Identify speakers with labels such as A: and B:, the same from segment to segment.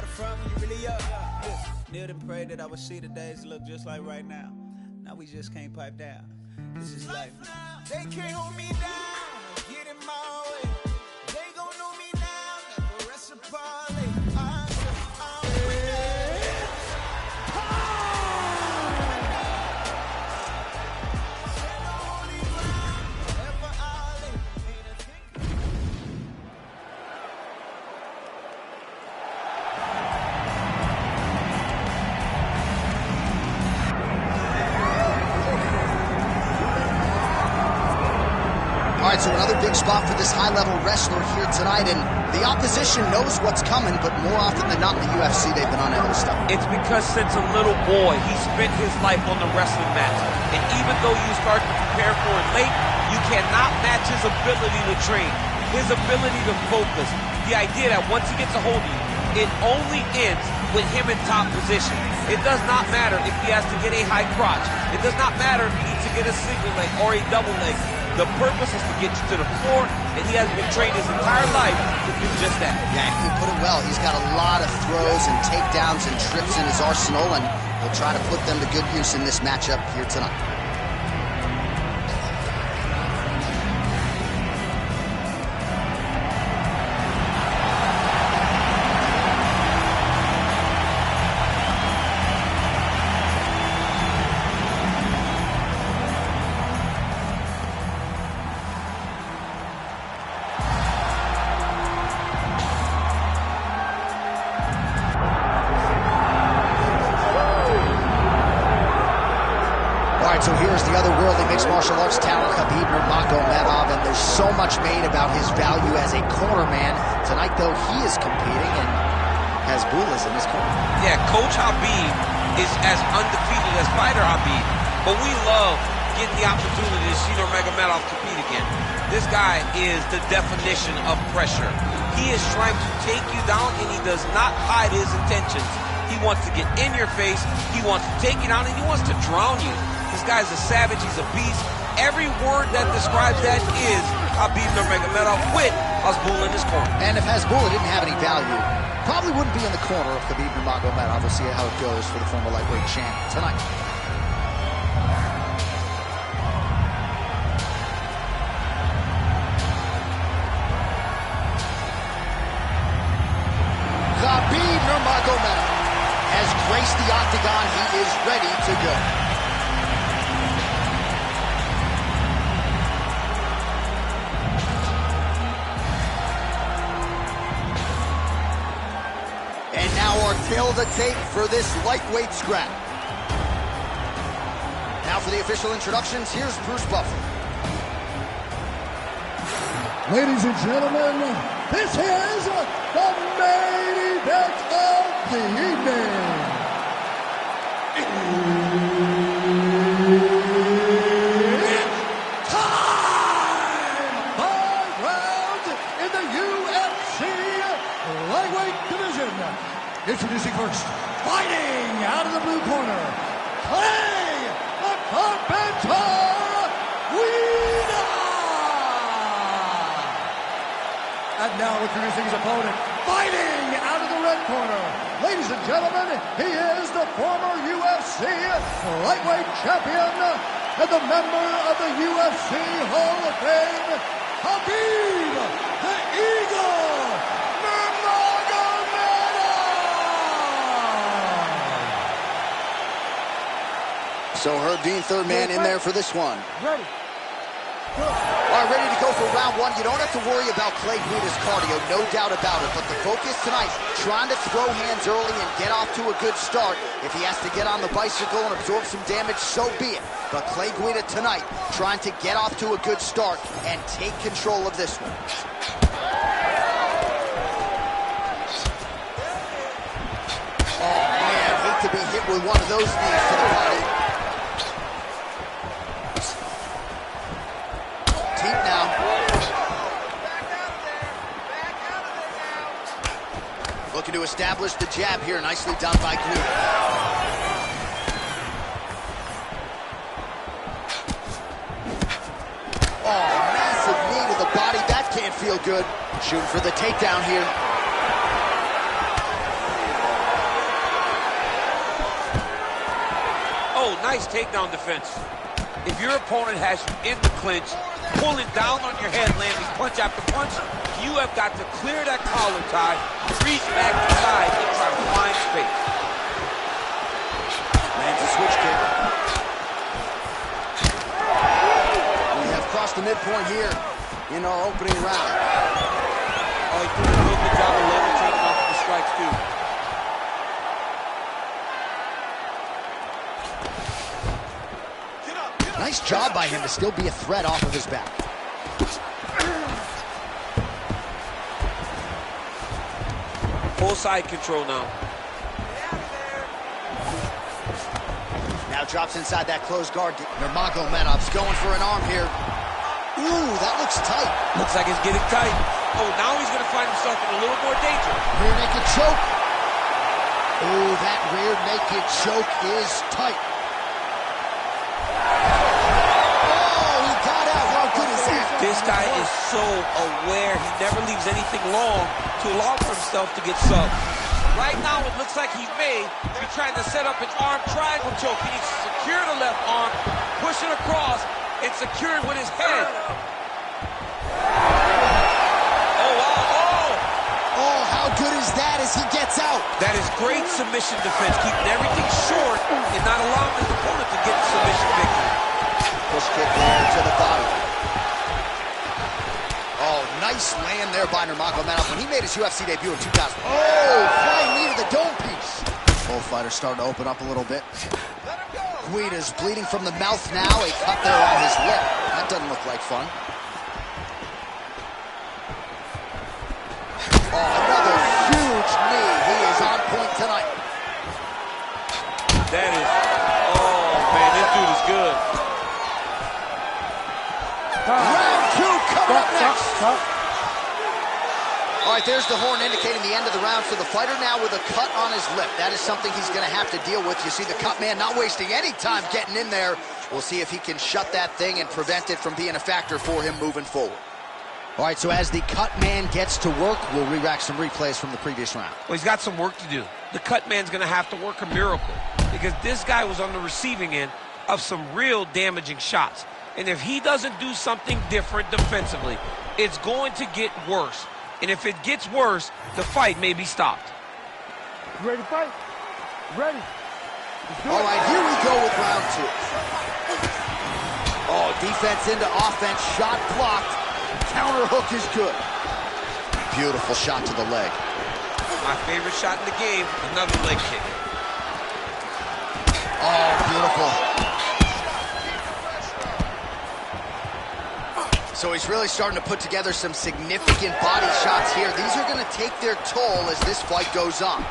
A: front when you really up. Kneeled and prayed that I would see the days look just like right now. Now we just can't pipe down. This is life now. They can't hold me down. Get in my way. They gon' know me now. Never rest a parlay.
B: All right, so another big spot for this high-level wrestler here tonight, and the opposition knows what's coming, but more often than not in the UFC, they've been unable to stop.
C: It's because since a little boy, he spent his life on the wrestling mat. And even though you start to prepare for it late, you cannot match his ability to train, his ability to focus. The idea that once he gets a hold of you, it only ends with him in top position. It does not matter if he has to get a high crotch. It does not matter if he needs to get a single leg or a double leg. The purpose is to get you to the floor, and he has been trained his entire life to do just that.
B: Yeah, he put it well. He's got a lot of throws and takedowns and trips in his arsenal, and he'll try to put them to good use in this matchup here tonight. So here's the other worldly mixed martial arts talent, Khabib Nurmagomedov, and there's so much made about his value as a corner man. Tonight, though, he is competing and has Bulas in his corner.
C: Yeah, Coach Khabib is as undefeated as Fighter Khabib, but we love getting the opportunity to see Nurmagomedov compete again. This guy is the definition of pressure. He is trying to take you down, and he does not hide his intentions. He wants to get in your face, he wants to take you down, and he wants to drown you. This guy's a savage, he's a beast. Every word that describes that is Khabib Nurmagomedov with Hasbulla in his corner.
B: And if Hasbulla didn't have any value, probably wouldn't be in the corner of Khabib Nurmagomedov. We'll see how it goes for the former lightweight champ tonight. Khabib Nurmagomedov has graced the octagon. He is ready to go. And now our tail of the tape for this lightweight scrap. Now for the official introductions, here's Bruce Buffer.
D: Ladies and gentlemen, this is the main event of the evening. It's time! 5 rounds in the UFC lightweight division. Introducing first, fighting out of the blue corner, Clay the Carpenter Guida. And now introducing his opponent, fighting out of the red corner. Ladies and gentlemen, he is the former UFC lightweight champion and the member of the UFC Hall of Fame, Khabib the Eagle Nurmagomedov.
B: So Herb Dean, third man in there for this one.
D: Ready.
B: All right, ready to go for round one. You don't have to worry about Clay Guida's cardio, no doubt about it. But the focus tonight, trying to throw hands early and get off to a good start. If he has to get on the bicycle and absorb some damage, so be it. But Clay Guida tonight, trying to get off to a good start and take control of this one. Oh, man, hate to be hit with one of those knees to the body. Looking to establish the jab here, nicely done by Guida. Oh, massive knee to the body, that can't feel good. Shooting for the takedown here.
C: Oh, nice takedown defense. If your opponent has you in the clinch, pulling down on your head, landing punch after punch, you have got to clear that collar tie, reach back inside, and try to find space.
B: Lands a switch kick. We have crossed the midpoint here in our opening round.
C: Oh, he did a real good job of leveraging off the strikes, too.
B: Nice job by him to still be a threat off of his back.
C: Full side control now.
B: Now drops inside that closed guard. Nurmagomedov's going for an arm here. Ooh, that looks tight.
C: Looks like it's getting tight. Oh, now he's going to find himself in a little more danger.
B: Rear naked choke. Ooh, that rear naked choke is tight.
C: This guy is so aware. He never leaves anything long to allow for himself to get subbed. Right now, it looks like he may be trying to set up an arm triangle choke. He needs to secure the left arm, push it across, and secure it with his head. Oh, wow.
B: Oh, how good is that as he gets out?
C: That is great submission defense, keeping everything short and not allowing his opponent to get the submission victory.
B: Push kick there to the body. Oh, nice land there by Nurmagomedov when he made his UFC debut in 2000. Oh, flying knee to the dome piece. Both fighters starting to open up a little bit. Guida's bleeding from the mouth now. A cut there on his lip. That doesn't look like fun. Oh, another huge knee. He is on point tonight.
C: That is, oh man, this dude is good.
B: Round two coming up next. All right, there's the horn indicating the end of the round for the fighter now with a cut on his lip. That is something he's going to have to deal with. You see the cut man not wasting any time getting in there. We'll see if he can shut that thing and prevent it from being a factor for him moving forward. All right, so as the cut man gets to work, we'll re-rack some replays from the previous round.
C: Well, he's got some work to do. The cut man's going to have to work a miracle because this guy was on the receiving end of some real damaging shots. And if he doesn't do something different defensively, it's going to get worse. And if it gets worse, the fight may be stopped.
E: You ready to fight? Ready.
B: All right, here we go with round two. Oh, defense into offense, shot blocked. Counter hook is good. Beautiful shot to the leg.
C: My favorite shot in the game, another leg kick.
B: Oh, beautiful. So he's really starting to put together some significant body shots here. These are going to take their toll as this fight goes on.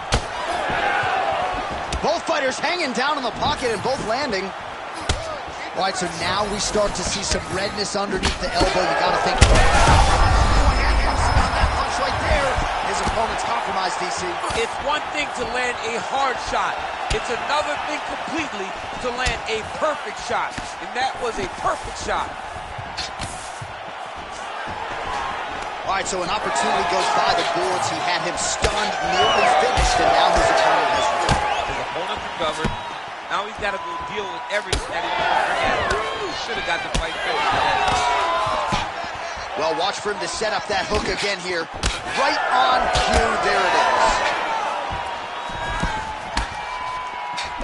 B: Both fighters hanging down in the pocket and both landing. All right, so now we start to see some redness underneath the elbow. You got to think. That punch right there. His opponent's compromised, DC.
C: It's one thing to land a hard shot. It's another thing completely to land a perfect shot. And that was a perfect shot.
B: All right, so an opportunity goes by the boards. He had him stunned, nearly finished, and now his opponent has recovered.
C: His opponent recovered. Now he's got to go deal with everything that he's going to bring at him. He should have got the fight finished.
B: Well, watch for him to set up that hook again here. Right on cue, there it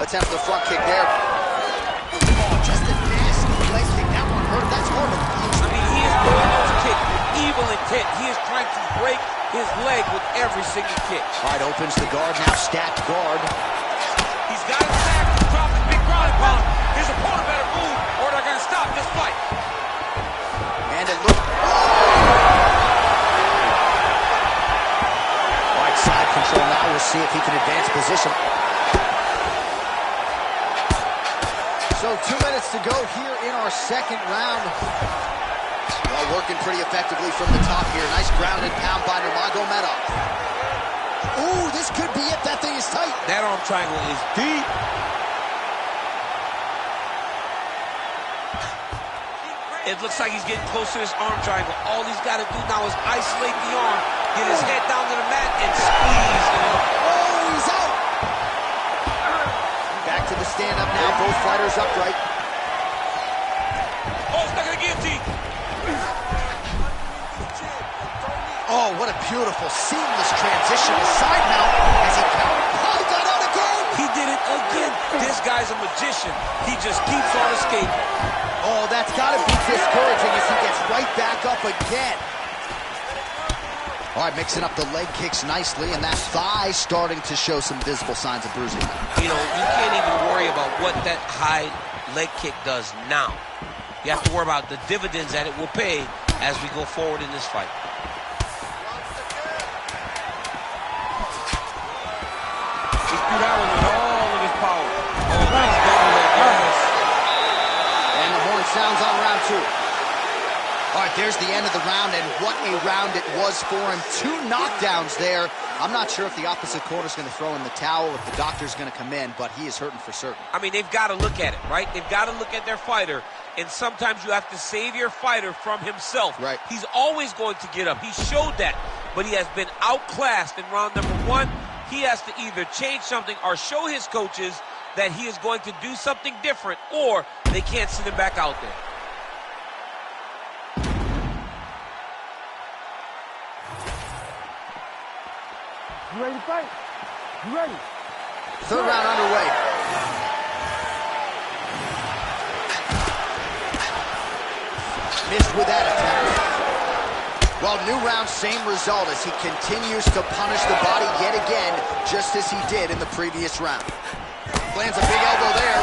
B: is. Attempt the front kick there. Oh, just a nasty leg kick. That one hurt. That's hard to use.
C: I mean, he is throwing those kicks with evil intent. He is trying to break his leg with every single kick.
B: All right, opens the guard, now stacked guard.
C: He's got it stacked. He's dropping big ground and pound. His opponent better move or they're going to stop this fight.
B: And it looked... All right, side control now. We'll see if he can advance position. So 2 minutes to go here in our second round. Well, working pretty effectively from the top here. Nice ground and pound by Nurmagomedov. Ooh, this could be it. That thing is tight.
C: That arm triangle is deep. It looks like he's getting close to this arm triangle. All he's got to do now is isolate the arm, get his head down to the mat, and squeeze.
B: Oh, he's out. Back to the stand-up now. Both fighters
C: guy's a magician. He just keeps on escaping.
B: Oh, that's got to be discouraging as he gets right back up again. All right, mixing up the leg kicks nicely, and that thigh starting to show some visible signs of bruising.
C: You know, you can't even worry about what that high leg kick does now. You have to worry about the dividends that it will pay as we go forward in this fight. He threw that one with all of his power. Oh, nice double leg, yes.
B: And the horn sounds on round 2. All right, there's the end of the round, and what a round it was for him. 2 knockdowns there. I'm not sure if the opposite corner's going to throw in the towel, if the doctor's going to come in, but he is hurting for certain.
C: I mean, they've got to look at it, right? They've got to look at their fighter, and sometimes you have to save your fighter from himself.
B: Right.
C: He's always going to get up. He showed that, but he has been outclassed in round number 1. He has to either change something or show his coaches that he is going to do something different, or they can't send him back out there.
E: You ready to fight? You ready?
B: 3rd round underway. Missed with that attempt. Well, new round, same result as he continues to punish the body yet again, just as he did in the previous round. Lands a big elbow there.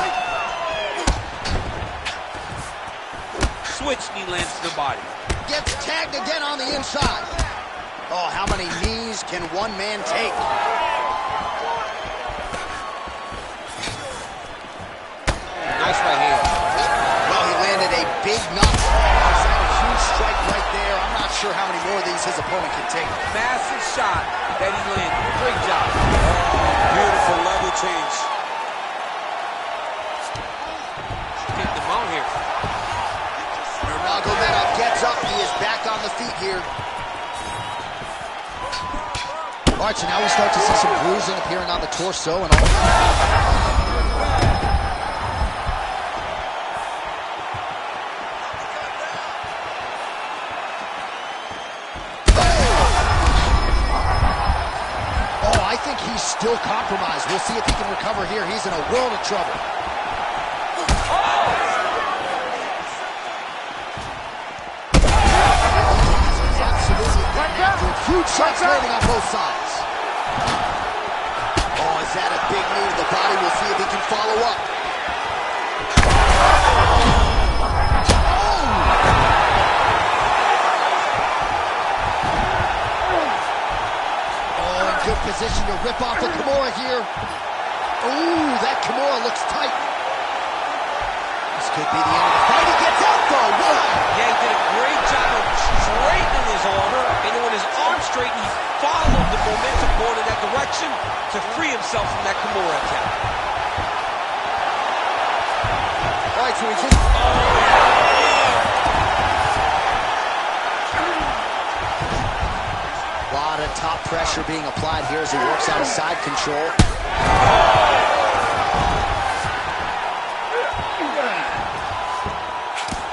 C: Switch knee lands to the body.
B: Gets tagged again on the inside. Oh, how many knees can one man take?
C: Nice right hand.
B: Well, he landed a big knock. He's had a huge strike right there. I'm not sure how many more of these his opponent can take.
C: Massive shot that he landed. Great job. Beautiful level change. Take the mount here.
B: Nurmagomedov gets up. He is back on the feet here. All right, so now we start to see some bruising appearing on the torso and all. Oh, I think he's still compromised. We'll see if he can recover here. He's in a world of trouble. He's absolutely getting after it. Huge shots landing on both sides. Oh, is that a big knee to the body? We'll see if he can follow up. Oh, in good position to rip off the Kimura here. Ooh, that Kimura looks tight. This could be the end of the fight. He gets out though. Whoa.
C: Yeah, he did a great job of straightening his arm, and then when his arm straightened, he followed the momentum going in that direction to free himself from that Kimura attack.
B: All right, so he just... A lot of top pressure being applied here as he works out of side control.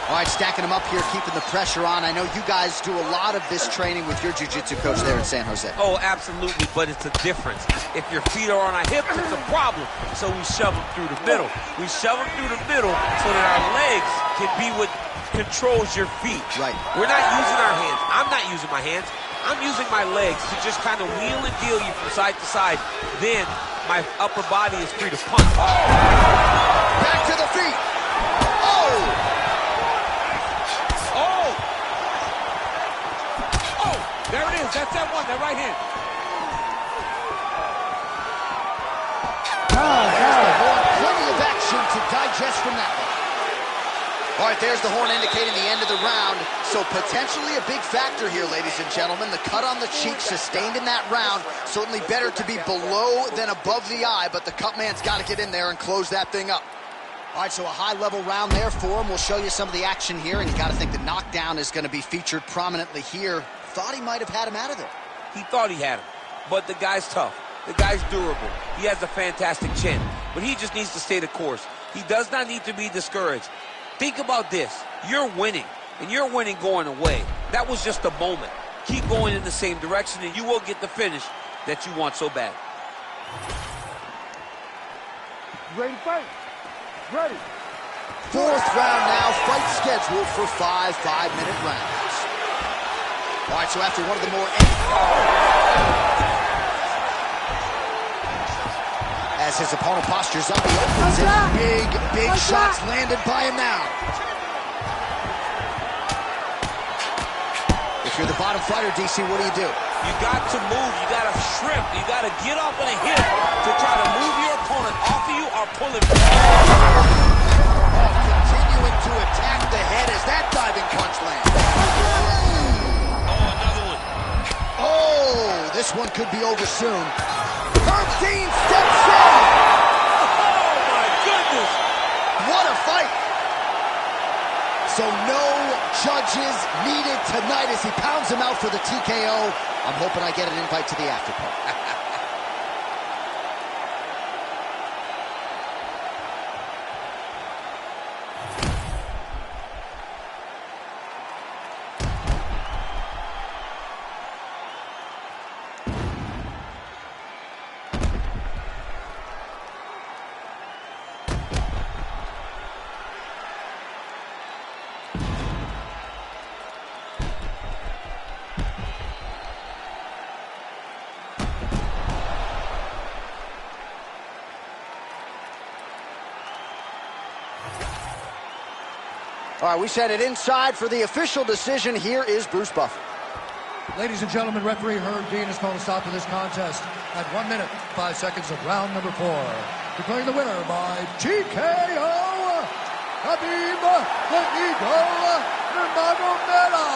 B: All right, stacking him up here, keeping the pressure on. I know you guys do a lot of this training with your jiu-jitsu coach there in San Jose.
C: Oh, absolutely, but it's a difference. If your feet are on our hips, it's a problem. So we shove them through the middle. We shove them through the middle so that our legs can be what controls your feet.
B: Right.
C: We're not using our hands. I'm not using my hands. I'm using my legs to just kind of wheel and deal you from side to side. Then my upper body is free to punch.
B: Back to the feet. Oh!
C: There it is. That's that one, that right hand.
B: Plenty of action to digest from that one. All right, there's the horn indicating the end of the round. So potentially a big factor here, ladies and gentlemen. The cut on the cheek sustained in that round. Certainly better to be below than above the eye, but the cut man's got to get in there and close that thing up. All right, so a high-level round there for him. We'll show you some of the action here, and you got to think the knockdown is going to be featured prominently here. Thought he might have had him out of there.
C: He thought he had him, but the guy's tough. The guy's durable. He has a fantastic chin, but he just needs to stay the course. He does not need to be discouraged. Think about this. You're winning, and you're winning going away. That was just a moment. Keep going in the same direction, and you will get the finish that you want so bad.
E: You ready to fight? Ready.
B: Fourth round now, fight scheduled for 5 5-minute rounds. All right, so after one of the more... As his opponent postures up, he opens it. Big shots landed by him now. If you're the bottom fighter, DC, what do?
C: You got to move. You got to shrimp. You got to get off on a hip to try to move your opponent off of you or pull him back.
B: Continuing to attack the head as that diving punch lands.
C: Oh, another one.
B: Oh, this one could be over soon. Herb Dean steps in.
C: Oh, my goodness.
B: What a fight. So no judges needed tonight as he pounds him out for the TKO. I'm hoping I get an invite to the after party. All right, we set it inside for the official decision. Here is Bruce Buffer.
D: Ladies and gentlemen, referee Herb Dean has called a stop to this contest at 1 minute, 5 seconds of round number 4. Declaring the winner by TKO, Khabib, the Eagle, Nurmagomedov.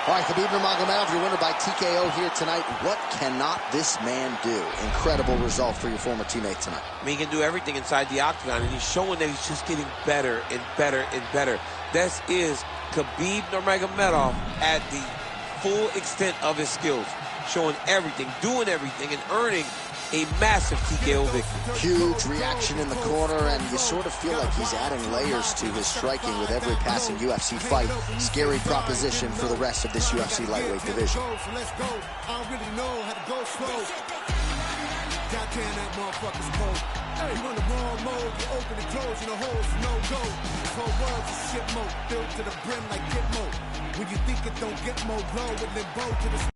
B: All right, Khabib Nurmagomedov, your winner by TKO here tonight. What cannot this man do? Incredible result for your former teammate tonight.
C: I mean, he can do everything inside the octagon, and he's showing that he's just getting better and better and better. This is Khabib Nurmagomedov at the full extent of his skills, showing everything, doing everything, and earning a massive TKO victory.
B: Huge reaction in the corner, and you sort of feel like he's adding layers to his striking with every passing UFC fight. Scary proposition for the rest of this UFC lightweight division.
F: Let's go. I don't really know how to go slow. Goddamn, that motherfucker's cold. Hey, you in the wrong mode, you open and close, and the hole's no go. This whole world's a shit mode, built to the brim like Gitmo. When you think it don't get more glow, it limbo to the